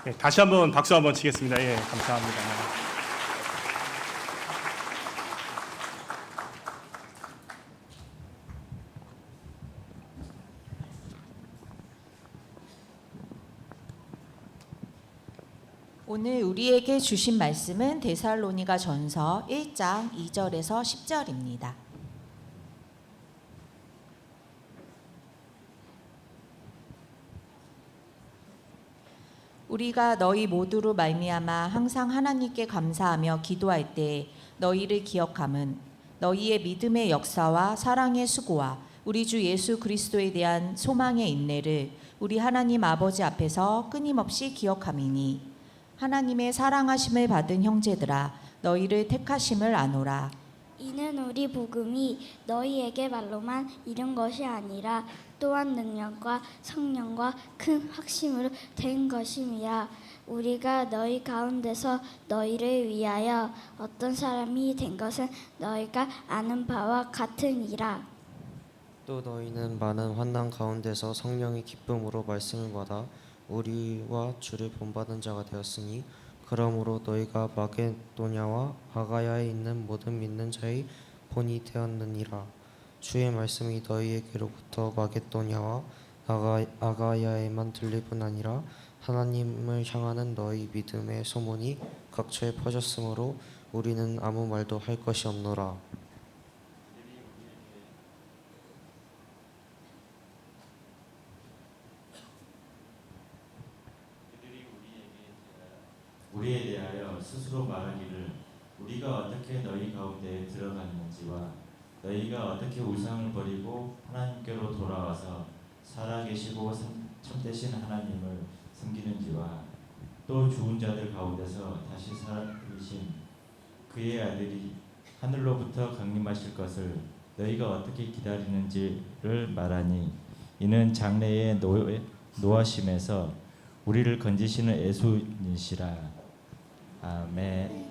예, 다시 한번 박수 한번 치겠습니다. 예, 감사합니다. 오늘 우리에게 주신 말씀은 데살로니가 전서 1장 2절에서 10절입니다. 우리가 너희 모두로 말미암아 항상 하나님께 감사하며 기도할 때 너희를 기억함은 너희의 믿음의 역사와 사랑의 수고와 우리 주 예수 그리스도에 대한 소망의 인내를 우리 하나님 아버지 앞에서 끊임없이 기억함이니 하나님의 사랑하심을 받은 형제들아 너희를 택하심을 아노라. 이는 우리 복음이 너희에게 말로만 이른 것이 아니라 또한 능력과 성령과 큰 확신으로 된 것임이라. 우리가 너희 가운데서 너희를 위하여 어떤 사람이 된 것은 너희가 아는 바와 같으니라. 또 너희는 많은 환난 가운데서 성령의 기쁨으로 말씀을 받아 우리와 주를 본받은 자가 되었으니 그러므로 너희가 마게도냐와 아가야에 있는 모든 믿는 자의 본이 되었느니라. 주의 말씀이 너희에게로부터 마게도냐와 아가야에만 들릴 뿐 아니라 하나님을 향하는 너희 믿음의 소문이 각처에 퍼졌으므로 우리는 아무 말도 할 것이 없노라. 우리에 대하여 스스로 말하기를 우리가 어떻게 너희 가운데에 들어갔는지와 너희가 어떻게 우상을 버리고 하나님께로 돌아와서 살아계시고 참되신 하나님을 섬기는지와 또 죽은 자들 가운데서 다시 살아계신 그의 아들이 하늘로부터 강림하실 것을 너희가 어떻게 기다리는지를 말하니 이는 장래의 노하심에서 우리를 건지시는 예수님이시라. 아멘.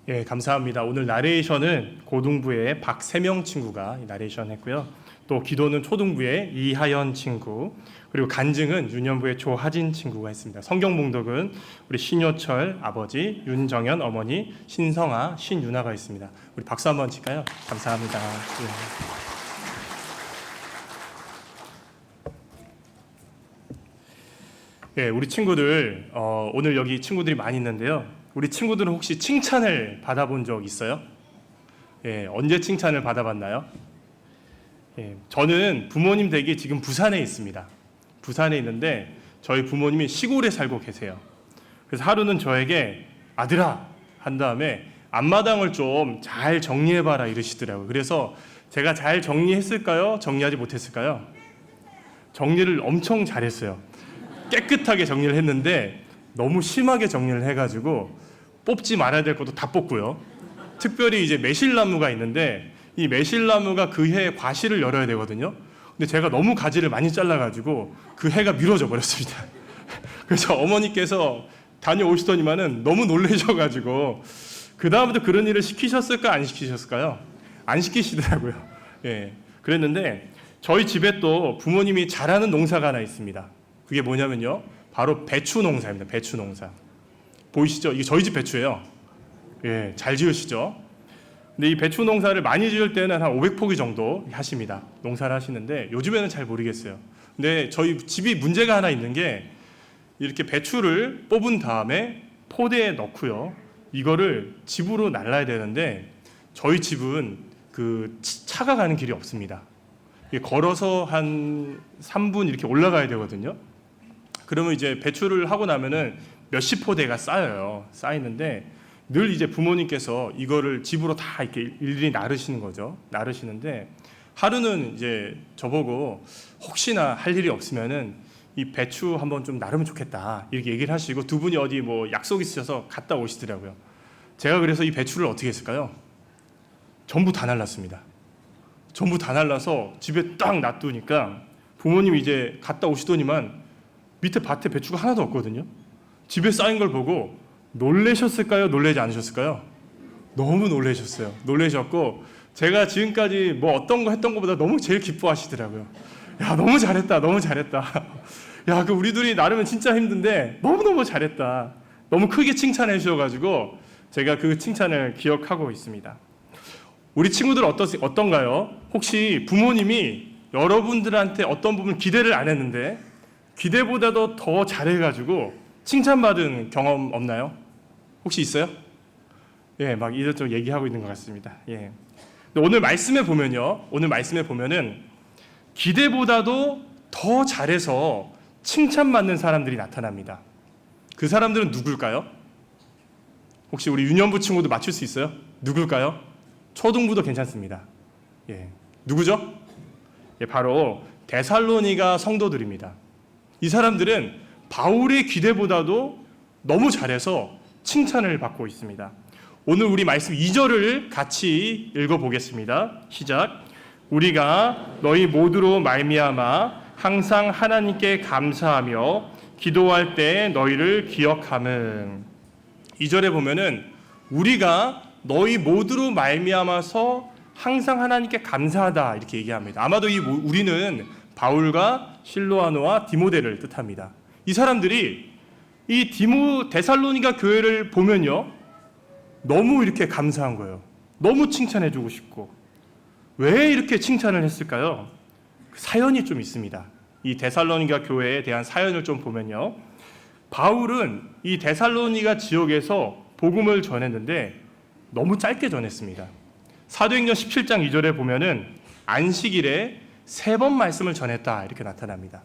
예, 감사합니다. 오늘 나레이션은 고등부의 박세명 친구가 나레이션 했고요. 또 기도는 초등부의 이하연 친구, 그리고 간증은 유년부의 조하진 친구가 했습니다. 성경 봉독은 우리 신효철 아버지, 윤정현 어머니, 신성아, 신윤아가 있습니다. 우리 박수 한번 칠까요? 감사합니다. 예, 우리 친구들 오늘 여기 친구들이 많이 있는데요. 우리 친구들은 혹시 칭찬을 받아본 적 있어요? 예, 언제 칭찬을 받아봤나요? 예, 저는 부모님 댁이 지금 부산에 있습니다. 부산에 있는데 저희 부모님이 시골에 살고 계세요. 그래서 하루는 저에게 아들아 한 다음에 앞마당을 좀 잘 정리해봐라 이러시더라고요. 그래서 제가 잘 정리했을까요? 정리하지 못했을까요? 정리를 엄청 잘했어요. 깨끗하게 정리를 했는데 너무 심하게 정리를 해가지고 뽑지 말아야 될 것도 다 뽑고요. 특별히 이제 매실나무가 있는데 이 매실나무가 그 해에 과실을 열어야 되거든요. 근데 제가 너무 가지를 많이 잘라가지고 그 해가 미뤄져 버렸습니다. 그래서 어머니께서 다녀오시더니만은 너무 놀라셔가지고 그 다음부터 그런 일을 시키셨을까 안 시키셨을까요? 안 시키시더라고요. 예, 그랬는데 저희 집에 또 부모님이 잘하는 농사가 하나 있습니다. 그게 뭐냐면요, 바로 배추 농사입니다. 배추 농사 보이시죠? 이게 저희 집 배추예요. 예, 잘 지으시죠? 근데 이 배추 농사를 많이 지을 때는 한 500포기 정도 하십니다. 농사를 하시는데 요즘에는 잘 모르겠어요. 근데 저희 집이 문제가 하나 있는 게 이렇게 배추를 뽑은 다음에 포대에 넣고요. 이거를 집으로 날라야 되는데 저희 집은 그 차가 가는 길이 없습니다. 걸어서 한 3분 이렇게 올라가야 되거든요. 그러면 이제 배추를 하고 나면은 몇십 포대가 쌓이는데 늘 이제 부모님께서 이거를 집으로 다 이렇게 일일이 나르시는 거죠. 나르시는데 하루는 이제 저보고 혹시나 할 일이 없으면은 이 배추 한번 좀 나르면 좋겠다 이렇게 얘기를 하시고 두 분이 어디 뭐 약속 있으셔서 갔다 오시더라고요. 제가 그래서 이 배추를 어떻게 했을까요? 전부 다 날랐습니다. 전부 다 날라서 집에 딱 놔두니까 부모님이 이제 갔다 오시더니만 밑에 밭에 배추가 하나도 없거든요. 집에 쌓인 걸 보고 놀라셨을까요? 놀라지 않으셨을까요? 너무 놀라셨어요. 놀라셨고 제가 지금까지 뭐 어떤 거 했던 것보다 너무 제일 기뻐하시더라고요. 야, 너무 잘했다, 너무 잘했다. 야, 그 우리 둘이 나름은 진짜 힘든데 너무너무 잘했다. 너무 크게 칭찬해 주셔가지고 제가 그 칭찬을 기억하고 있습니다. 우리 친구들 어떤가요? 혹시 부모님이 여러분들한테 어떤 부분 기대를 안 했는데 기대보다도 더 잘해가지고 칭찬받은 경험 없나요? 혹시 있어요? 예, 막 이것저것 얘기하고 있는 것 같습니다. 예. 근데 오늘 말씀에 보면은 기대보다도 더 잘해서 칭찬받는 사람들이 나타납니다. 그 사람들은 누굴까요? 혹시 우리 유년부 친구도 맞출 수 있어요? 누굴까요? 초등부도 괜찮습니다. 예, 누구죠? 예, 바로 데살로니가 성도들입니다. 이 사람들은 바울의 기대보다도 너무 잘해서 칭찬을 받고 있습니다. 오늘 우리 말씀 2절을 같이 읽어보겠습니다. 시작. 우리가 너희 모두로 말미암아 항상 하나님께 감사하며 기도할 때 너희를 기억함은, 2절에 보면은 우리가 너희 모두로 말미암아서 항상 하나님께 감사하다 이렇게 얘기합니다. 아마도 이 우리는 바울과 실로아노와 디모데를 뜻합니다. 이 사람들이 이 데살로니가 교회를 보면요, 너무 이렇게 감사한 거예요. 너무 칭찬해주고 싶고. 왜 이렇게 칭찬을 했을까요? 그 사연이 좀 있습니다. 이 데살로니가 교회에 대한 사연을 좀 보면요, 바울은 이 데살로니가 지역에서 복음을 전했는데 너무 짧게 전했습니다. 사도행전 17장 2절에 보면은 안식일에 3번 말씀을 전했다 이렇게 나타납니다.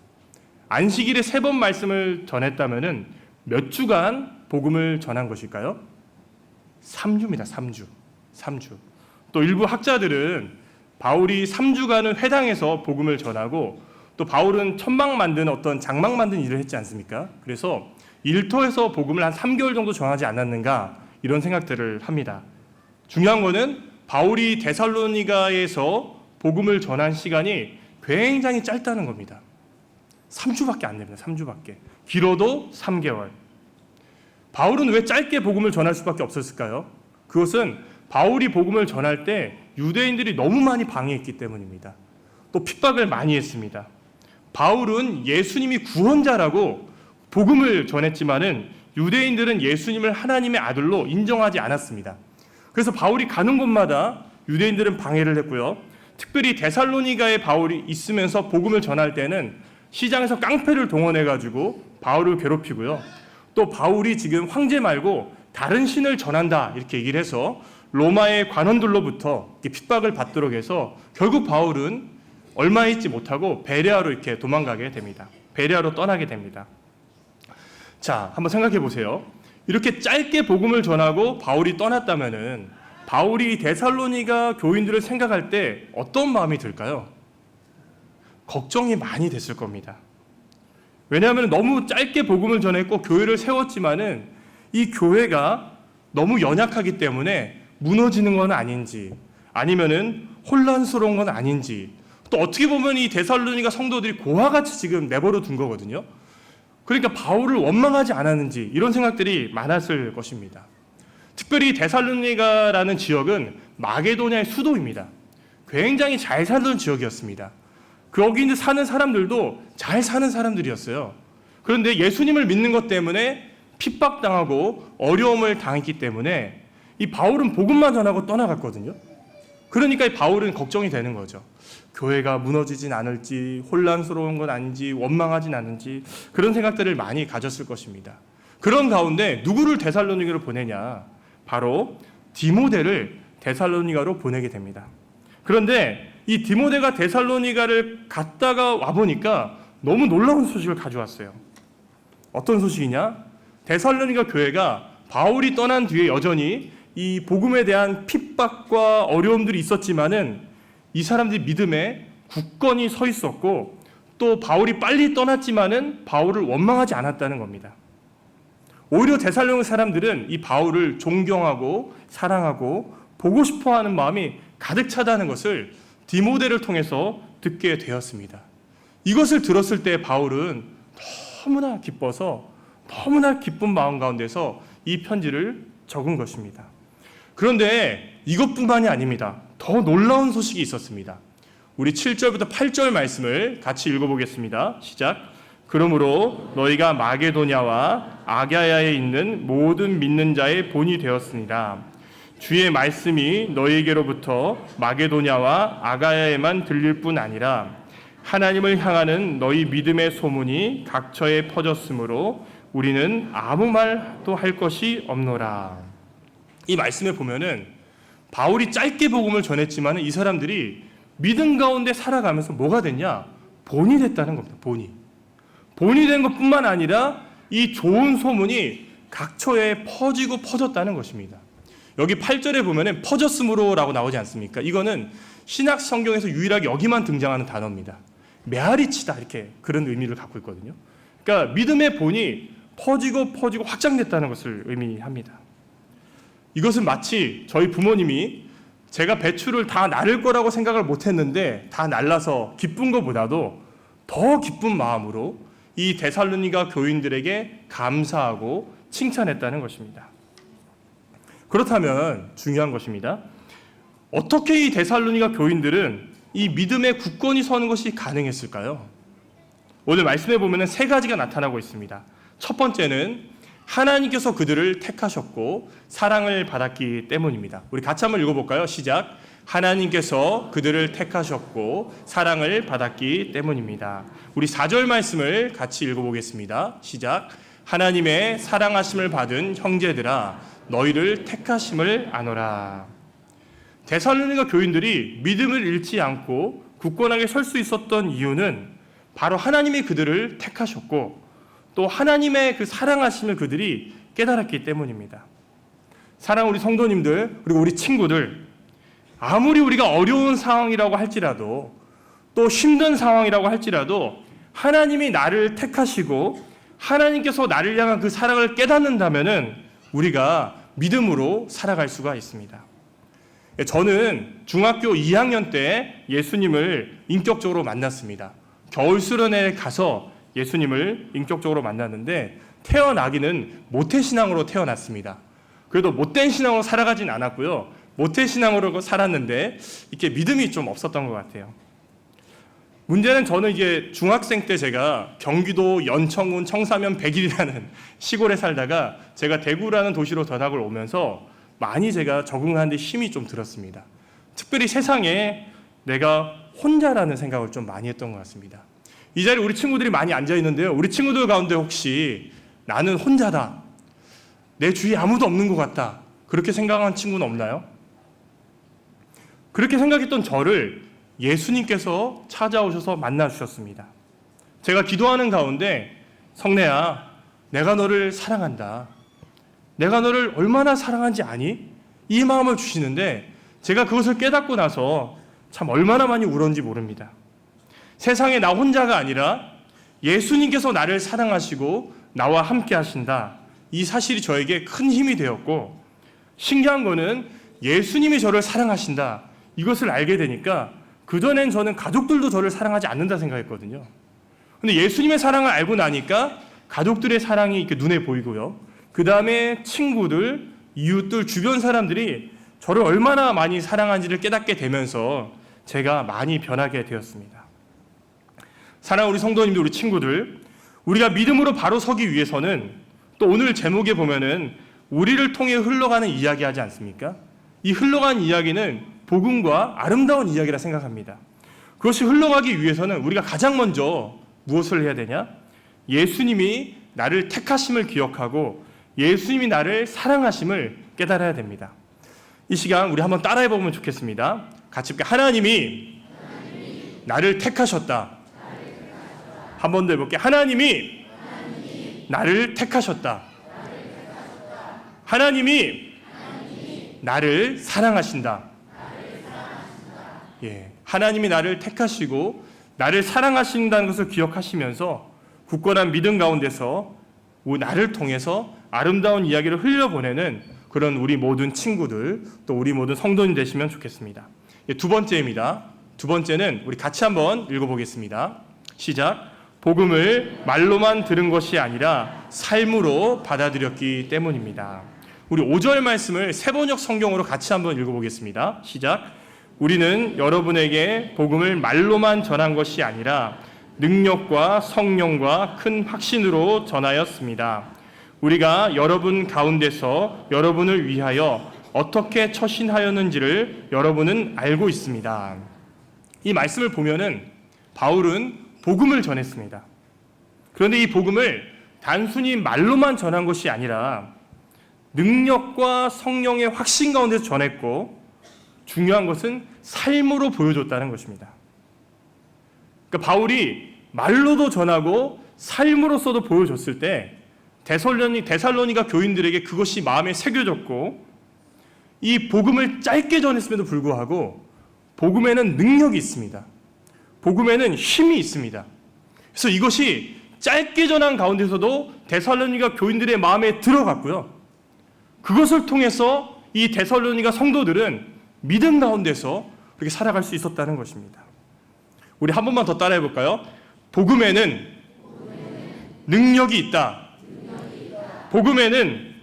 안식일에 3번 말씀을 전했다면은 몇 주간 복음을 전한 것일까요? 3주입니다. 3주. 또 일부 학자들은 바울이 3주간은 회당에서 복음을 전하고, 또 바울은 천막 만든 어떤 장막 만든 일을 했지 않습니까? 그래서 일터에서 복음을 한 3개월 정도 전하지 않았는가 이런 생각들을 합니다. 중요한 거는 바울이 데살로니가에서 복음을 전한 시간이 굉장히 짧다는 겁니다. 3주밖에 안 됩니다. 3주밖에. 길어도 3개월. 바울은 왜 짧게 복음을 전할 수밖에 없었을까요? 그것은 바울이 복음을 전할 때 유대인들이 너무 많이 방해했기 때문입니다. 또 핍박을 많이 했습니다. 바울은 예수님이 구원자라고 복음을 전했지만은 유대인들은 예수님을 하나님의 아들로 인정하지 않았습니다. 그래서 바울이 가는 곳마다 유대인들은 방해를 했고요. 특별히 데살로니가에 바울이 있으면서 복음을 전할 때는 시장에서 깡패를 동원해가지고 바울을 괴롭히고요. 또 바울이 지금 황제 말고 다른 신을 전한다 이렇게 얘기를 해서 로마의 관원들로부터 핍박을 받도록 해서 결국 바울은 얼마 있지 못하고 베레아로 이렇게 도망가게 됩니다. 베레아로 떠나게 됩니다. 자, 한번 생각해 보세요. 이렇게 짧게 복음을 전하고 바울이 떠났다면은 바울이 데살로니가 교인들을 생각할 때 어떤 마음이 들까요? 걱정이 많이 됐을 겁니다. 왜냐하면 너무 짧게 복음을 전했고 교회를 세웠지만은 이 교회가 너무 연약하기 때문에 무너지는 건 아닌지, 아니면은 혼란스러운 건 아닌지, 또 어떻게 보면 이 데살로니가 성도들이 고아같이 지금 내버려 둔 거거든요. 그러니까 바울을 원망하지 않았는지 이런 생각들이 많았을 것입니다. 특별히 데살로니가라는 지역은 마게도냐의 수도입니다. 굉장히 잘 살던 지역이었습니다. 거기 사는 사람들도 잘 사는 사람들이었어요. 그런데 예수님을 믿는 것 때문에 핍박당하고 어려움을 당했기 때문에 이 바울은 복음만 전하고 떠나갔거든요. 그러니까 이 바울은 걱정이 되는 거죠. 교회가 무너지진 않을지, 혼란스러운 건 아닌지, 원망하진 않은지 그런 생각들을 많이 가졌을 것입니다. 그런 가운데 누구를 데살로니가로 보내냐? 바로 디모데를 데살로니가로 보내게 됩니다. 그런데 이 디모데가 데살로니가를 갔다가 와보니까 너무 놀라운 소식을 가져왔어요. 어떤 소식이냐? 데살로니가 교회가 바울이 떠난 뒤에 여전히 이 복음에 대한 핍박과 어려움들이 있었지만은 이 사람들이 믿음에 굳건히 서 있었고, 또 바울이 빨리 떠났지만은 바울을 원망하지 않았다는 겁니다. 오히려 데살로니가 사람들은 이 바울을 존경하고 사랑하고 보고 싶어하는 마음이 가득 차다는 것을 디모데를 통해서 듣게 되었습니다. 이것을 들었을 때 바울은 너무나 기뻐서 너무나 기쁜 마음 가운데서 이 편지를 적은 것입니다. 그런데 이것뿐만이 아닙니다. 더 놀라운 소식이 있었습니다. 우리 7절부터 8절 말씀을 같이 읽어보겠습니다. 시작. 그러므로 너희가 마게도냐와 아가야에 있는 모든 믿는 자의 본이 되었으니라. 주의 말씀이 너희에게로부터 마게도냐와 아가야에만 들릴 뿐 아니라 하나님을 향하는 너희 믿음의 소문이 각처에 퍼졌으므로 우리는 아무 말도 할 것이 없노라. 이 말씀에 보면은 바울이 짧게 복음을 전했지만 이 사람들이 믿음 가운데 살아가면서 뭐가 됐냐? 본이 됐다는 겁니다. 본이 된 것뿐만 아니라 이 좋은 소문이 각처에 퍼지고 퍼졌다는 것입니다. 여기 8절에 보면은 퍼졌으므로라고 나오지 않습니까? 이거는 신약 성경에서 유일하게 여기만 등장하는 단어입니다. 메아리치다 이렇게 그런 의미를 갖고 있거든요. 그러니까 믿음의 본이 퍼지고 확장됐다는 것을 의미합니다. 이것은 마치 저희 부모님이 제가 배추를 다 나를 거라고 생각을 못했는데 다 날라서 기쁜 것보다도 더 기쁜 마음으로 이 데살로니가 교인들에게 감사하고 칭찬했다는 것입니다. 그렇다면 중요한 것입니다. 어떻게 이 데살로니가 교인들은 이 믿음의 굳건히 서는 것이 가능했을까요? 오늘 말씀해 보면 세 가지가 나타나고 있습니다. 첫 번째는 하나님께서 그들을 택하셨고 사랑을 받았기 때문입니다. 우리 같이 한번 읽어볼까요? 시작. 하나님께서 그들을 택하셨고 사랑을 받았기 때문입니다. 우리 4절 말씀을 같이 읽어보겠습니다. 시작. 하나님의 사랑하심을 받은 형제들아 너희를 택하심을 아노라. 데살로니가 교인들이 믿음을 잃지 않고 굳건하게 설 수 있었던 이유는 바로 하나님이 그들을 택하셨고 또 하나님의 그 사랑하심을 그들이 깨달았기 때문입니다. 사랑하는 우리 성도님들 그리고 우리 친구들, 아무리 우리가 어려운 상황이라고 할지라도 또 힘든 상황이라고 할지라도 하나님이 나를 택하시고 하나님께서 나를 향한 그 사랑을 깨닫는다면은 우리가 믿음으로 살아갈 수가 있습니다. 저는 중학교 2학년 때 예수님을 인격적으로 만났습니다. 겨울 수련회에 가서 예수님을 인격적으로 만났는데 태어나기는 모태신앙으로 태어났습니다. 그래도 못된 신앙으로 살아가진 않았고요. 모태신앙으로 살았는데 이렇게 믿음이 좀 없었던 것 같아요. 문제는 저는 이게 중학생 때 제가 경기도 연천군 청사면 백일이라는 시골에 살다가 제가 대구라는 도시로 전학을 오면서 많이 제가 적응하는 데 힘이 좀 들었습니다. 특별히 세상에 내가 혼자라는 생각을 좀 많이 했던 것 같습니다. 이 자리에 우리 친구들이 많이 앉아 있는데요. 우리 친구들 가운데 혹시 나는 혼자다, 내 주위에 아무도 없는 것 같다, 그렇게 생각한 친구는 없나요? 그렇게 생각했던 저를 예수님께서 찾아오셔서 만나주셨습니다. 제가 기도하는 가운데 성래야, 내가 너를 사랑한다, 내가 너를 얼마나 사랑한지 아니? 이 마음을 주시는데 제가 그것을 깨닫고 나서 참 얼마나 많이 울었는지 모릅니다. 세상에 나 혼자가 아니라 예수님께서 나를 사랑하시고 나와 함께 하신다, 이 사실이 저에게 큰 힘이 되었고, 신기한 거는 예수님이 저를 사랑하신다, 이것을 알게 되니까 그전엔 저는 가족들도 저를 사랑하지 않는다 생각했거든요. 근데 예수님의 사랑을 알고 나니까 가족들의 사랑이 이렇게 눈에 보이고요. 그 다음에 친구들, 이웃들, 주변 사람들이 저를 얼마나 많이 사랑하는지를 깨닫게 되면서 제가 많이 변하게 되었습니다. 사랑하는 우리 성도님들, 우리 친구들, 우리가 믿음으로 바로 서기 위해서는 또 오늘 제목에 보면은 우리를 통해 흘러가는 이야기 하지 않습니까? 이 흘러가는 이야기는 복음과 아름다운 이야기라 생각합니다. 그것이 흘러가기 위해서는 우리가 가장 먼저 무엇을 해야 되냐? 예수님이 나를 택하심을 기억하고 예수님이 나를 사랑하심을 깨달아야 됩니다. 이 시간 우리 한번 따라해 보면 좋겠습니다. 같이 하나님이 나를 택하셨다. 한 번 더 해볼게요. 하나님이 나를 택하셨다. 하나님이 나를 사랑하신다. 예, 하나님이 나를 택하시고 나를 사랑하신다는 것을 기억하시면서 굳건한 믿음 가운데서 나를 통해서 아름다운 이야기를 흘려보내는 그런 우리 모든 친구들, 또 우리 모든 성도님 되시면 좋겠습니다. 예, 두 번째입니다. 두 번째는 우리 같이 한번 읽어보겠습니다. 시작. 복음을 말로만 들은 것이 아니라 삶으로 받아들였기 때문입니다. 우리 5절 말씀을 세번역 성경으로 같이 한번 읽어보겠습니다. 시작. 우리는 여러분에게 복음을 말로만 전한 것이 아니라 능력과 성령과 큰 확신으로 전하였습니다. 우리가 여러분 가운데서 여러분을 위하여 어떻게 처신하였는지를 여러분은 알고 있습니다. 이 말씀을 보면은 바울은 복음을 전했습니다. 그런데 이 복음을 단순히 말로만 전한 것이 아니라 능력과 성령의 확신 가운데서 전했고, 중요한 것은 삶으로 보여줬다는 것입니다. 그러니까 바울이 말로도 전하고 삶으로서도 보여줬을 때 데살로니가 교인들에게 그것이 마음에 새겨졌고, 이 복음을 짧게 전했음에도 불구하고 복음에는 능력이 있습니다. 복음에는 힘이 있습니다. 그래서 이것이 짧게 전한 가운데서도 데살로니가 교인들의 마음에 들어갔고요. 그것을 통해서 이 데살로니가 성도들은 믿음 가운데서 그렇게 살아갈 수 있었다는 것입니다. 우리 한 번만 더 따라해 볼까요? 복음에는 능력이 있다. 복음에는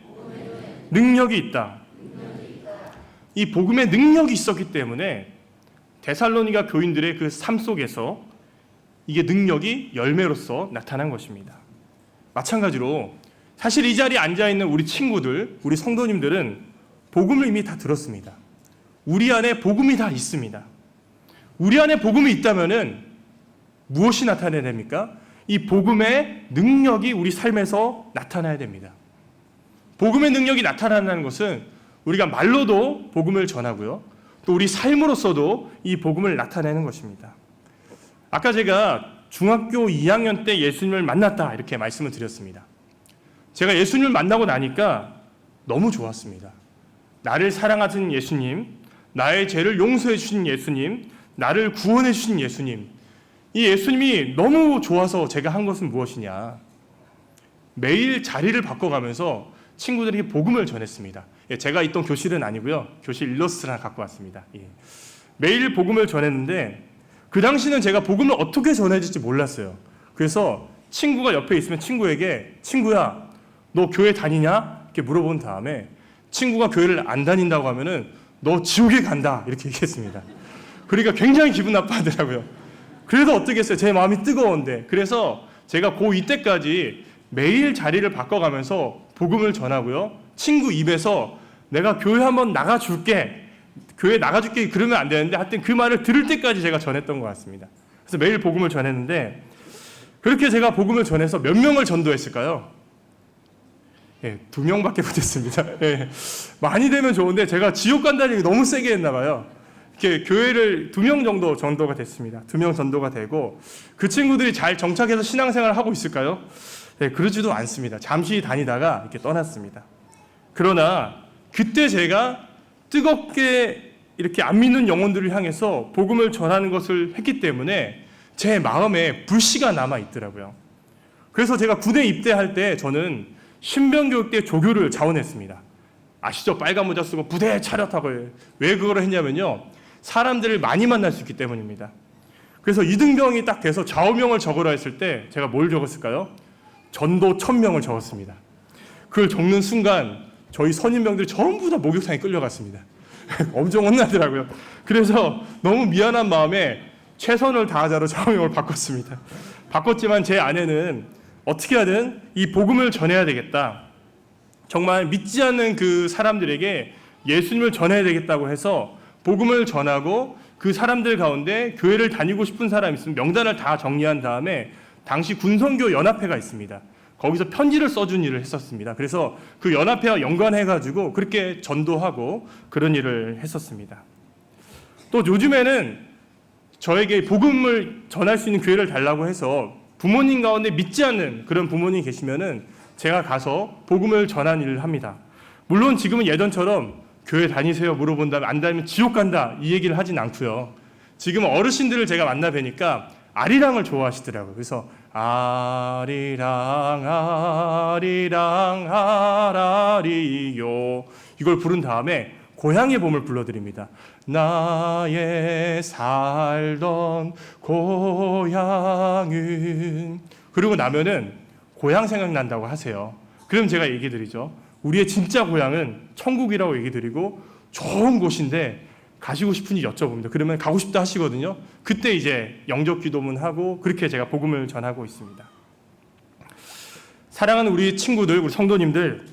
능력이 있다. 이 복음에 능력이 있었기 때문에 데살로니가 교인들의 그 삶 속에서 이게 능력이 열매로서 나타난 것입니다. 마찬가지로 사실 이 자리에 앉아있는 우리 친구들, 우리 성도님들은 복음을 이미 다 들었습니다. 우리 안에 복음이 다 있습니다. 우리 안에 복음이 있다면은 무엇이 나타나야 됩니까? 이 복음의 능력이 우리 삶에서 나타나야 됩니다. 복음의 능력이 나타난다는 것은 우리가 말로도 복음을 전하고요, 또 우리 삶으로서도 이 복음을 나타내는 것입니다. 아까 제가 중학교 2학년 때 예수님을 만났다 이렇게 말씀을 드렸습니다. 제가 예수님을 만나고 나니까 너무 좋았습니다. 나를 사랑하신 예수님, 나의 죄를 용서해 주신 예수님, 나를 구원해 주신 예수님, 이 예수님이 너무 좋아서 제가 한 것은 무엇이냐, 매일 자리를 바꿔가면서 친구들에게 복음을 전했습니다. 제가 있던 교실은 아니고요, 교실 일러스트를 하나 갖고 왔습니다. 매일 복음을 전했는데 그 당시는 제가 복음을 어떻게 전해야 될지 몰랐어요. 그래서 친구가 옆에 있으면 친구에게, 친구야 너 교회 다니냐? 이렇게 물어본 다음에 친구가 교회를 안 다닌다고 하면은 너 지옥에 간다 이렇게 얘기했습니다. 그러니까 굉장히 기분 나빠하더라고요. 그래서 어떻게 했어요? 제 마음이 뜨거운데. 그래서 제가 고2 때까지 매일 자리를 바꿔가면서 복음을 전하고요, 친구 입에서 내가 교회 한번 나가줄게, 교회 나가줄게 그러면 안 되는데 하여튼 그 말을 들을 때까지 제가 전했던 것 같습니다. 그래서 매일 복음을 전했는데, 그렇게 제가 복음을 전해서 몇 명을 전도했을까요? 2명밖에 못했습니다. 많이 되면 좋은데 제가 지옥 간다는 얘기 너무 세게 했나 봐요. 이렇게 교회를 2명 정도 전도가 됐습니다. 2명 전도가 되고, 그 친구들이 잘 정착해서 신앙생활을 하고 있을까요? 그러지도 않습니다. 잠시 다니다가 이렇게 떠났습니다. 그러나 그때 제가 뜨겁게 이렇게 안 믿는 영혼들을 향해서 복음을 전하는 것을 했기 때문에 제 마음에 불씨가 남아 있더라고요. 그래서 제가 군에 입대할 때 저는 신병교육대 조교를 자원했습니다. 아시죠? 빨간 모자 쓰고 부대 차렷하고. 왜 그걸 했냐면요, 사람들을 많이 만날 수 있기 때문입니다. 그래서 이등병이 딱 돼서 좌우명을 적으라 했을 때 제가 뭘 적었을까요? 전도 1000명을 적었습니다. 그걸 적는 순간 저희 선임병들이 전부 다 목욕탕에 끌려갔습니다. 엄청 혼나더라고요. 그래서 너무 미안한 마음에 최선을 다하자로 좌우명을 바꿨습니다. 바꿨지만 제 아내는 어떻게 하든 이 복음을 전해야 되겠다, 정말 믿지 않는 그 사람들에게 예수님을 전해야 되겠다고 해서 복음을 전하고, 그 사람들 가운데 교회를 다니고 싶은 사람이 있으면 명단을 다 정리한 다음에 당시 군선교 연합회가 있습니다. 거기서 편지를 써준 일을 했었습니다. 그래서 그 연합회와 연관해가지고 그렇게 전도하고 그런 일을 했었습니다. 또 요즘에는 저에게 복음을 전할 수 있는 기회를 달라고 해서 부모님 가운데 믿지 않는 그런 부모님이 계시면은 제가 가서 복음을 전하는 일을 합니다. 물론 지금은 예전처럼 교회 다니세요 물어본 다음에 안 다니면 지옥 간다 이 얘기를 하진 않고요. 지금 어르신들을 제가 만나 뵈니까 아리랑을 좋아하시더라고요. 그래서 아리랑 아리랑 아라리요 이걸 부른 다음에 고향의 봄을 불러드립니다. 나의 살던 고향은, 그러고 나면은 고향 생각난다고 하세요. 그럼 제가 얘기 드리죠. 우리의 진짜 고향은 천국이라고 얘기 드리고 좋은 곳인데 가시고 싶은지 여쭤봅니다. 그러면 가고 싶다 하시거든요. 그때 이제 영접 기도문 하고 그렇게 제가 복음을 전하고 있습니다. 사랑하는 우리 친구들, 우리 성도님들,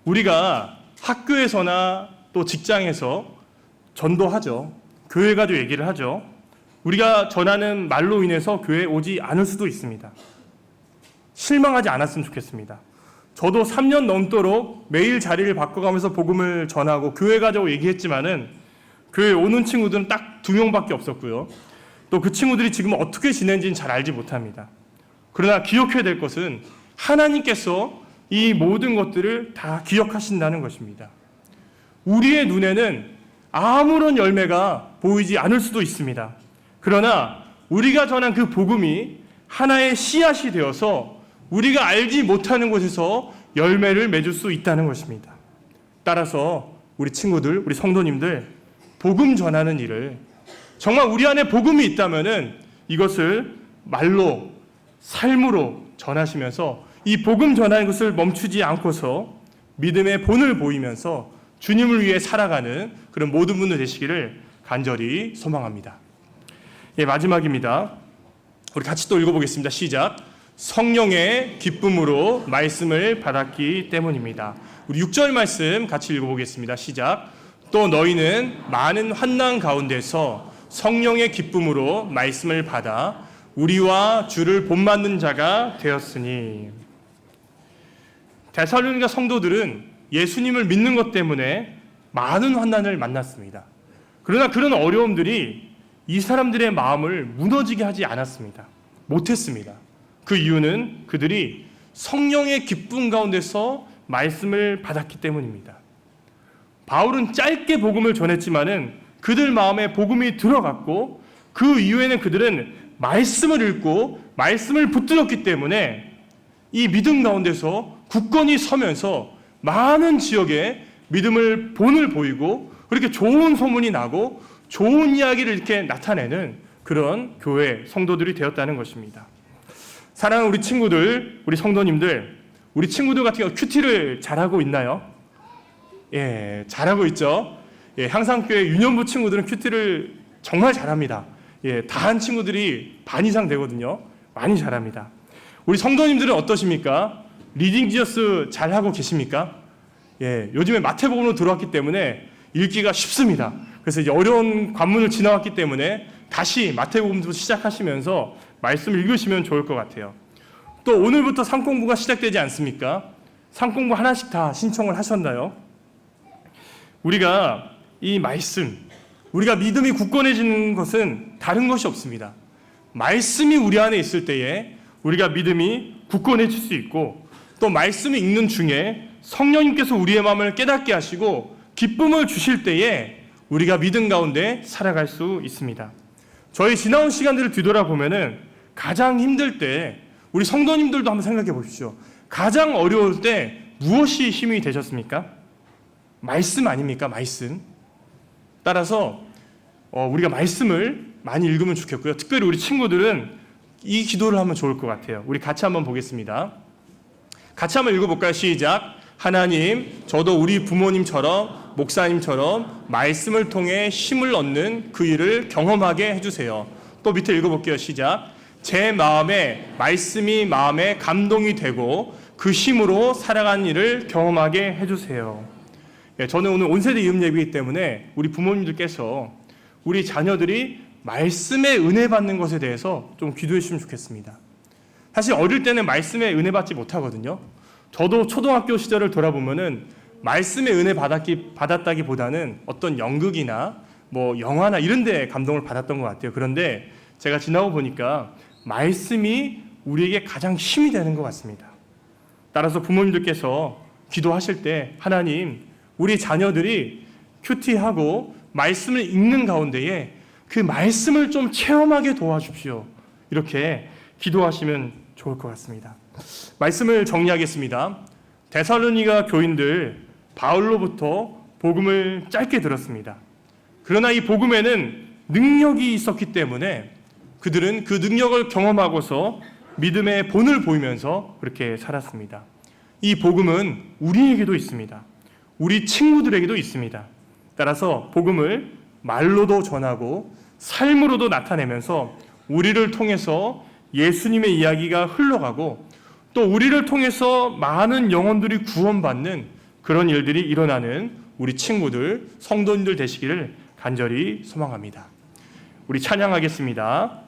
우리가 학교에서나 또 직장에서 전도하죠. 교회 가도 얘기를 하죠. 우리가 전하는 말로 인해서 교회에 오지 않을 수도 있습니다. 실망하지 않았으면 좋겠습니다. 저도 3년 넘도록 매일 자리를 바꿔가면서 복음을 전하고 교회 가자고 얘기했지만은 교회에 오는 친구들은 딱 2명밖에 없었고요. 또 그 친구들이 지금 어떻게 지내는지는 잘 알지 못합니다. 그러나 기억해야 될 것은 하나님께서 이 모든 것들을 다 기억하신다는 것입니다. 우리의 눈에는 아무런 열매가 보이지 않을 수도 있습니다. 그러나 우리가 전한 그 복음이 하나의 씨앗이 되어서 우리가 알지 못하는 곳에서 열매를 맺을 수 있다는 것입니다. 따라서 우리 친구들, 우리 성도님들, 복음 전하는 일을 정말 우리 안에 복음이 있다면은 이것을 말로, 삶으로 전하시면서 이 복음 전하는 것을 멈추지 않고서 믿음의 본을 보이면서 주님을 위해 살아가는 그런 모든 분들 되시기를 간절히 소망합니다. 예, 마지막입니다. 우리 같이 또 읽어보겠습니다. 시작. 성령의 기쁨으로 말씀을 받았기 때문입니다. 우리 6절 말씀 같이 읽어보겠습니다. 시작. 또 너희는 많은 환난 가운데서 성령의 기쁨으로 말씀을 받아 우리와 주를 본받는 자가 되었으니. 데살로니가 성도들은 예수님을 믿는 것 때문에 많은 환난을 만났습니다. 그러나 그런 어려움들이 이 사람들의 마음을 무너지게 하지 않았습니다. 못했습니다. 그 이유는 그들이 성령의 기쁨 가운데서 말씀을 받았기 때문입니다. 바울은 짧게 복음을 전했지만은 그들 마음에 복음이 들어갔고 그 이후에는 그들은 말씀을 읽고 말씀을 붙들었기 때문에 이 믿음 가운데서 굳건히 서면서 많은 지역에 믿음을 본을 보이고 그렇게 좋은 소문이 나고 좋은 이야기를 이렇게 나타내는 그런 교회 성도들이 되었다는 것입니다. 사랑하는 우리 친구들, 우리 성도님들, 우리 친구들 같은 경우 큐티를 잘하고 있나요? 예, 잘하고 있죠. 예, 향상교회 유년부 친구들은 큐티를 정말 잘합니다. 예, 다 한 친구들이 반 이상 되거든요. 많이 잘합니다. 우리 성도님들은 어떠십니까? 리딩 지어스 잘하고 계십니까? 예, 요즘에 마태복음으로 들어왔기 때문에 읽기가 쉽습니다. 그래서 이제 어려운 관문을 지나왔기 때문에 다시 마태복음부터 시작하시면서 말씀을 읽으시면 좋을 것 같아요. 또 오늘부터 상공부가 시작되지 않습니까? 상공부 하나씩 다 신청을 하셨나요? 우리가 이 말씀, 우리가 믿음이 굳건해지는 것은 다른 것이 없습니다. 말씀이 우리 안에 있을 때에 우리가 믿음이 굳건해질 수 있고 또 말씀을 읽는 중에 성령님께서 우리의 마음을 깨닫게 하시고 기쁨을 주실 때에 우리가 믿음 가운데 살아갈 수 있습니다. 저희 지나온 시간들을 뒤돌아보면은 가장 힘들 때 우리 성도님들도 한번 생각해 보십시오. 가장 어려울 때 무엇이 힘이 되셨습니까? 말씀 아닙니까? 말씀. 따라서 우리가 말씀을 많이 읽으면 좋겠고요. 특별히 우리 친구들은 이 기도를 하면 좋을 것 같아요. 우리 같이 한번 보겠습니다. 같이 한번 읽어볼까요? 시작. 하나님, 저도 우리 부모님처럼 목사님처럼 말씀을 통해 힘을 얻는 그 일을 경험하게 해주세요. 또 밑에 읽어볼게요. 시작. 제 마음에 말씀이 마음에 감동이 되고 그 힘으로 살아가는 일을 경험하게 해주세요. 예, 저는 오늘 온세대 이음 예배이기 때문에 우리 부모님들께서 우리 자녀들이 말씀의 은혜 받는 것에 대해서 좀 기도해 주시면 좋겠습니다. 사실 어릴 때는 말씀의 은혜 받지 못하거든요. 저도 초등학교 시절을 돌아보면은 말씀의 은혜 받았다기보다는 어떤 연극이나 뭐 영화나 이런 데 감동을 받았던 것 같아요. 그런데 제가 지나고 보니까 말씀이 우리에게 가장 힘이 되는 것 같습니다. 따라서 부모님들께서 기도하실 때 하나님, 우리 자녀들이 큐티하고 말씀을 읽는 가운데에 그 말씀을 좀 체험하게 도와주십시오. 이렇게 기도하시면 좋을 것 같습니다. 말씀을 정리하겠습니다. 데살로니가 교인들 바울로부터 복음을 짧게 들었습니다. 그러나 이 복음에는 능력이 있었기 때문에 그들은 그 능력을 경험하고서 믿음의 본을 보이면서 그렇게 살았습니다. 이 복음은 우리에게도 있습니다. 우리 친구들에게도 있습니다. 따라서 복음을 말로도 전하고 삶으로도 나타내면서 우리를 통해서 예수님의 이야기가 흘러가고 또 우리를 통해서 많은 영혼들이 구원받는 그런 일들이 일어나는 우리 친구들, 성도님들 되시기를 간절히 소망합니다. 우리 찬양하겠습니다.